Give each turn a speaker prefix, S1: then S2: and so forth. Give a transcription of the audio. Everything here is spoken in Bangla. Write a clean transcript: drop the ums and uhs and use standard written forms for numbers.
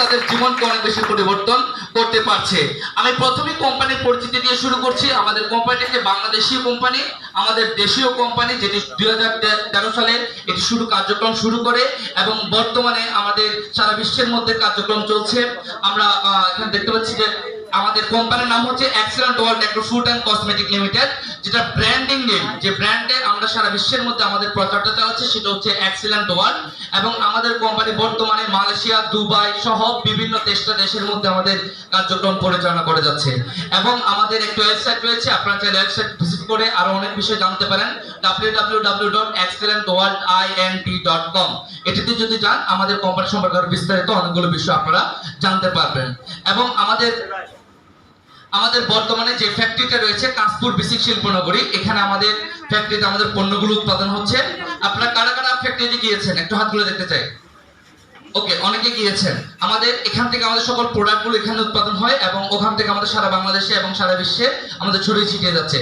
S1: তাদের জীবনকে অনেক বেশি পরিবর্তন করতে পারছে। আমি প্রথমেই কোম্পানির পরিচিতি দিয়ে শুরু করছি। আমাদের কোম্পানিটি একটি বাংলাদেশীয় কোম্পানি, আমাদের দেশীয় কোম্পানি, যেটি 2013 সালে এটি কার্যক্রম শুরু করে এবং বর্তমানে আমাদের সারা বিশ্বের মধ্যে কার্যক্রম চলছে। আমরা এখানে দেখতে পাচ্ছি যে আমাদের কোম্পানির নাম হচ্ছে excellent world agro food and cosmetic limited, যেটা ব্র্যান্ডিং নেম, যে ব্র্যান্ডে আমরা সারা বিশ্বের মধ্যে আমাদের প্রচারটা চালাচ্ছি সেটা হচ্ছে এক্সেলেন্ট ওয়ার্ল্ড। এবং আমাদের কোম্পানি বর্তমানে মালয়েশিয়া, দুবাই সহ বিভিন্ন দেশের মধ্যে আমাদের কার্যক্রম পরিচালনা করে যাচ্ছে। এবং আমাদের একটি ওয়েবসাইট রয়েছে, আপনারা চাইলে ওয়েবসাইট ভিজিট করে আরো অনেক বিষয় জানতে পারেন, www.excellentworldint.com। এটিতে যদি যান আমাদের কোম্পানি সম্পর্কে আরো বিস্তারিত অনেকগুলো বিষয় আপনারা জানতে পারবেন। এবং আমাদের বর্তমানে যে ফ্যাক্টরিটা রয়েছে কাশপুর বিসিক শিল্পনগরী, এখানে আমাদের ফ্যাক্টরিতে আমাদের পণ্যগুলো উৎপাদন হচ্ছে। আপনারা কারা কারা ফ্যাক্টরিতে গিয়েছেন একটু হাতগুলো দেখতে চাই। ওকে, অনেকে গিয়েছেন। আমাদের এখান থেকে আমাদের সকল প্রোডাক্টগুলো এখানে উৎপাদন হয় এবং ওখান থেকে আমাদের সারা বাংলাদেশে এবং সারা বিশ্বে আমাদের ছড়িয়ে ছিটিয়ে যাচ্ছে।